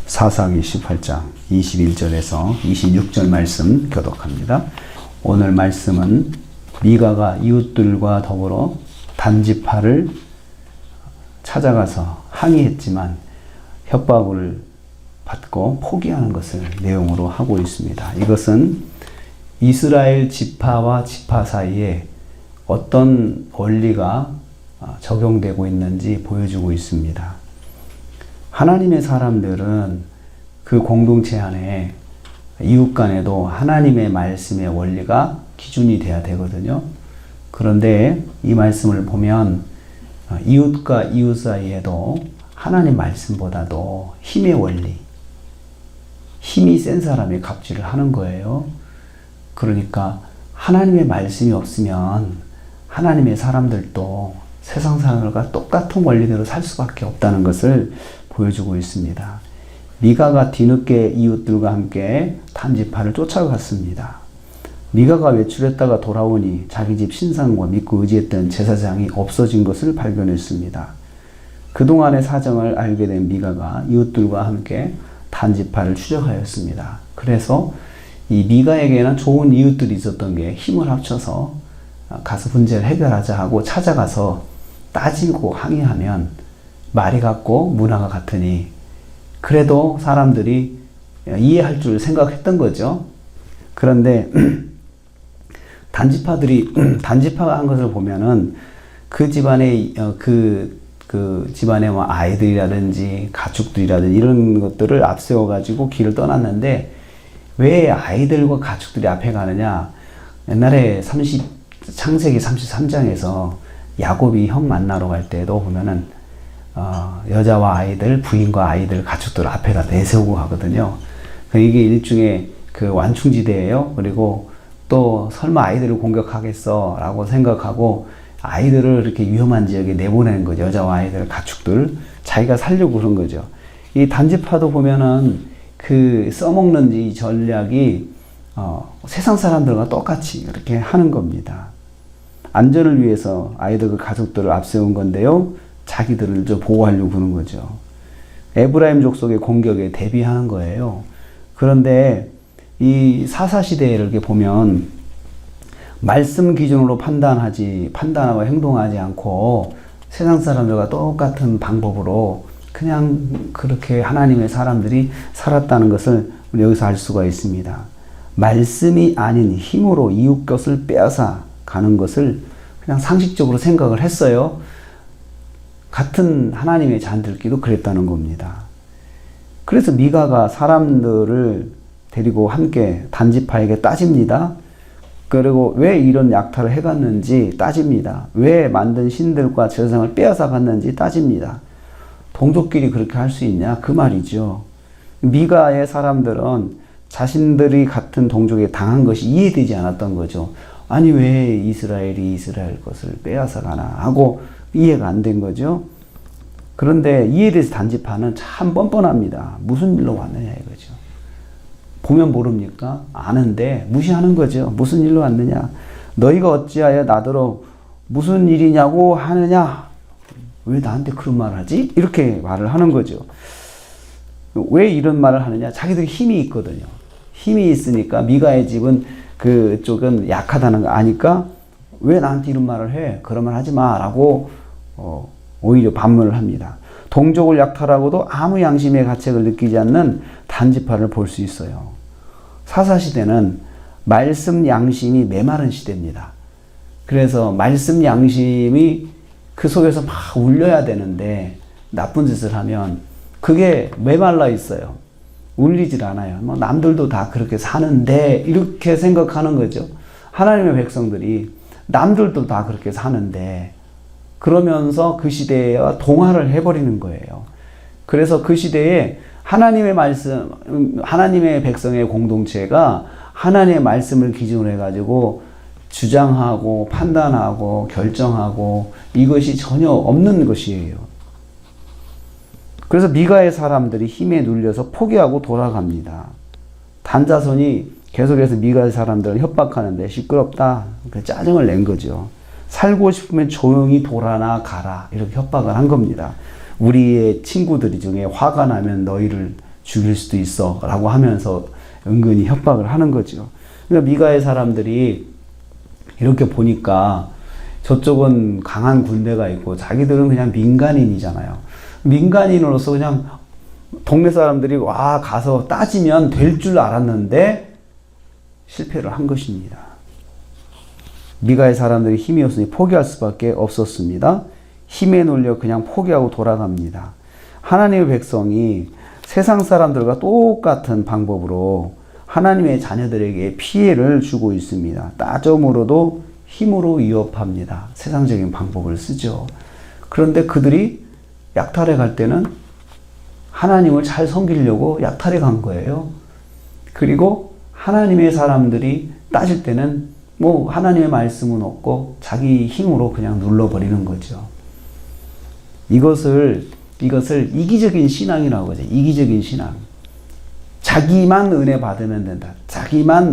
사사기 18장 21절에서 26절 말씀 교독합니다. 오늘 말씀은 미가가 이웃들과 더불어 단지파를 찾아가서 항의했지만 협박을 받고 포기하는 것을 내용으로 하고 있습니다. 이것은 이스라엘 지파와 지파 사이에 어떤 원리가 적용되고 있는지 보여주고 있습니다. 하나님의 사람들은 그 공동체 안에 이웃 간에도 하나님의 말씀의 원리가 기준이 돼야 되거든요. 그런데 이 말씀을 보면 이웃과 이웃 사이에도 하나님 말씀보다도 힘의 원리, 힘이 센 사람이 갑질을 하는 거예요. 그러니까 하나님의 말씀이 없으면 하나님의 사람들도 세상 사람들과 똑같은 원리대로 살 수밖에 없다는 것을 보여주고 있습니다. 미가가 뒤늦게 이웃들과 함께 단지파를 쫓아갔습니다. 미가가 외출했다가 돌아오니 자기 집 신상과 믿고 의지했던 제사장이 없어진 것을 발견했습니다. 그동안의 사정을 알게 된 미가가 이웃들과 함께 단지파를 추적하였습니다. 그래서 이 미가에게는 좋은 이웃들이 있었던 게 힘을 합쳐서 가서 문제를 해결하자 하고 찾아가서 따지고 항의하면 말이 같고 문화가 같으니 그래도 사람들이 이해할 줄 생각했던 거죠. 그런데 단지파가 한 것을 보면은 그 집안의 그 집안의 뭐 아이들이라든지 가축들이라든지 이런 것들을 앞세워 가지고 길을 떠났는데 왜 아이들과 가축들이 앞에 가느냐? 옛날에 창세기 33장에서 야곱이 형 만나러 갈 때도 보면은 여자와 아이들, 부인과 아이들, 가축들 앞에다 내세우고 가거든요. 이게 일종의 그 완충지대예요. 그리고 또 설마 아이들을 공격하겠어 라고 생각하고 아이들을 이렇게 위험한 지역에 내보내는 거죠. 여자와 아이들, 가축들. 자기가 살려고 그런 거죠. 이 단지파도 보면은 그 써먹는 이 전략이 세상 사람들과 똑같이 이렇게 하는 겁니다. 안전을 위해서 아이들, 가족들을 앞세운 건데요. 자기들을 좀 보호하려고 그러는 거죠. 에브라임 족속의 공격에 대비하는 거예요. 그런데 이 사사시대에 이렇게 보면 말씀 기준으로 판단하고 행동하지 않고 세상 사람들과 똑같은 방법으로 그냥 그렇게 하나님의 사람들이 살았다는 것을 여기서 알 수가 있습니다. 말씀이 아닌 힘으로 이웃 것을 빼앗아 가는 것을 그냥 상식적으로 생각을 했어요. 같은 하나님의 자녀들끼리도 그랬다는 겁니다. 그래서 미가가 사람들을 데리고 함께 단지파에게 따집니다. 그리고 왜 이런 약탈을 해갔는지 따집니다. 왜 만든 신들과 제사장을 빼앗아 갔는지 따집니다. 동족끼리 그렇게 할 수 있냐? 그 말이죠. 미가의 사람들은 자신들이 같은 동족에 당한 것이 이해되지 않았던 거죠. 아니 왜 이스라엘이 이스라엘 것을 빼앗아 가나 하고 이해가 안 된 거죠. 그런데 이에 대해서 단지파는 참 뻔뻔합니다. 무슨 일로 왔느냐 이거죠. 보면 모릅니까? 아는데 무시하는 거죠. 무슨 일로 왔느냐. 너희가 어찌하여 나더러 무슨 일이냐고 하느냐. 왜 나한테 그런 말을 하지? 이렇게 말을 하는 거죠. 왜 이런 말을 하느냐. 자기들이 힘이 있거든요. 힘이 있으니까 미가의 집은 그쪽은 약하다는 거 아니까 왜 나한테 이런 말을 해? 그런 말 하지 마 라고 오히려 반문을 합니다. 동족을 약탈하고도 아무 양심의 가책을 느끼지 않는 단지파를 볼 수 있어요. 사사시대는 말씀 양심이 메마른 시대입니다. 그래서 말씀 양심이 그 속에서 막 울려야 되는데 나쁜 짓을 하면 그게 메말라 있어요. 울리질 않아요. 뭐 남들도 다 그렇게 사는데 이렇게 생각하는 거죠. 하나님의 백성들이 남들도 다 그렇게 사는데 그러면서 그 시대와 동화를 해버리는 거예요. 그래서 그 시대에 하나님의 말씀, 하나님의 백성의 공동체가 하나님의 말씀을 기준으로 해가지고 주장하고 판단하고 결정하고 이것이 전혀 없는 것이에요. 그래서 미가의 사람들이 힘에 눌려서 포기하고 돌아갑니다. 단자손이 계속해서 미가의 사람들을 협박하는데 시끄럽다. 짜증을 낸 거죠. 살고 싶으면 조용히 돌아나 가라. 이렇게 협박을 한 겁니다. 우리의 친구들이 중에 화가 나면 너희를 죽일 수도 있어 라고 하면서 은근히 협박을 하는 거죠. 그러니까 미가의 사람들이 이렇게 보니까 저쪽은 강한 군대가 있고 자기들은 그냥 민간인이잖아요. 민간인으로서 그냥 동네 사람들이 와 가서 따지면 될 줄 알았는데 실패를 한 것입니다. 미가의 사람들이 힘이 없으니 포기할 수밖에 없었습니다. 힘에 눌려 그냥 포기하고 돌아갑니다. 하나님의 백성이 세상 사람들과 똑같은 방법으로 하나님의 자녀들에게 피해를 주고 있습니다. 따져 물어도 힘으로 위협합니다. 세상적인 방법을 쓰죠. 그런데 그들이 약탈에 갈 때는 하나님을 잘 섬기려고 약탈에 간 거예요. 그리고 하나님의 사람들이 따질 때는 뭐 하나님의 말씀은 없고 자기 힘으로 그냥 눌러버리는 거죠. 이것을 이기적인 신앙이라고 하죠. 이기적인 신앙. 자기만 은혜 받으면 된다.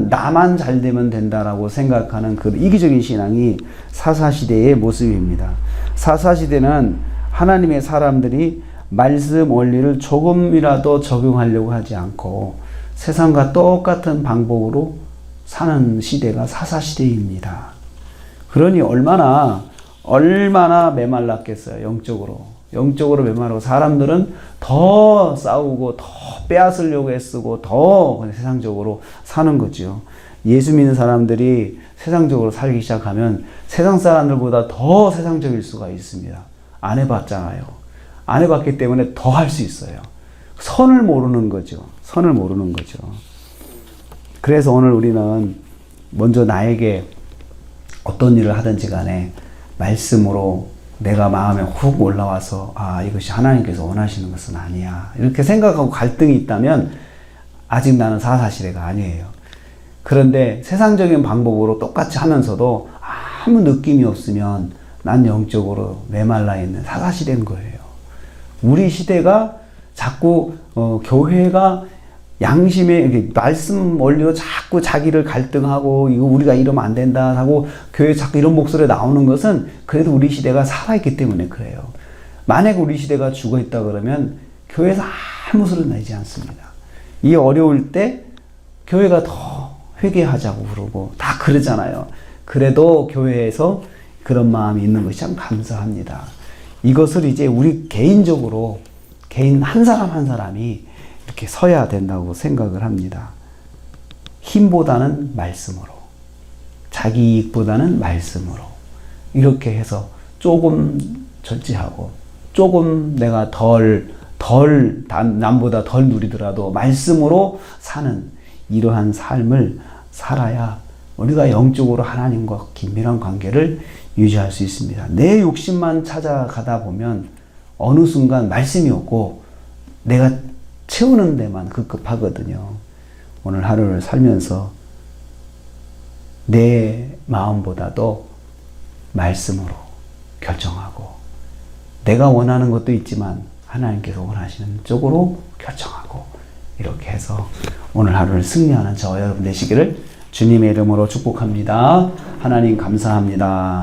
나만 잘 되면 된다라고 생각하는 그 이기적인 신앙이 사사시대의 모습입니다. 사사시대는 하나님의 사람들이 말씀 원리를 조금이라도 적용하려고 하지 않고 세상과 똑같은 방법으로 사는 시대가 사사시대입니다. 그러니 얼마나 메말랐겠어요. 영적으로 메말라고 사람들은 더 싸우고 더 빼앗으려고 애쓰고 더 세상적으로 사는 거죠. 예수 믿는 사람들이 세상적으로 살기 시작하면 세상 사람들보다 더 세상적일 수가 있습니다. 안 해봤잖아요. 안 해봤기 때문에 더 할 수 있어요. 선을 모르는 거죠. 그래서 오늘 우리는 먼저 나에게 어떤 일을 하든지 간에 말씀으로 내가 마음에 훅 올라와서 이것이 하나님께서 원하시는 것은 아니야 이렇게 생각하고 갈등이 있다면 아직 나는 사사시대가 아니에요. 그런데 세상적인 방법으로 똑같이 하면서도 아무 느낌이 없으면 난 영적으로 메말라 있는 사사시대인 거예요. 우리 시대가 자꾸 교회가 양심의 말씀 원리로 자꾸 자기를 갈등하고 이거 우리가 이러면 안 된다 하고 교회 자꾸 이런 목소리 나오는 것은 그래도 우리 시대가 살아있기 때문에 그래요. 만약 우리 시대가 죽어있다 그러면 교회에서 아무 소리 나지 않습니다. 이 어려울 때 교회가 더 회개하자고 그러고 다 그러잖아요. 그래도 교회에서 그런 마음이 있는 것이 참 감사합니다. 이것을 이제 우리 개인적으로 개인 한 사람 한 사람이 이렇게 서야 된다고 생각을 합니다. 힘보다는 말씀으로, 자기 이익보다는 말씀으로 이렇게 해서 조금 절제하고 조금 내가 남보다 덜 누리더라도 말씀으로 사는 이러한 삶을 살아야 우리가 영적으로 하나님과 긴밀한 관계를 유지할 수 있습니다. 내 욕심만 찾아가다 보면 어느 순간 말씀이 없고 내가 채우는 데만 급급하거든요. 오늘 하루를 살면서 내 마음보다도 말씀으로 결정하고 내가 원하는 것도 있지만 하나님께서 원하시는 쪽으로 결정하고 이렇게 해서 오늘 하루를 승리하는 저와 여러분 되시기를 주님의 이름으로 축복합니다. 하나님 감사합니다.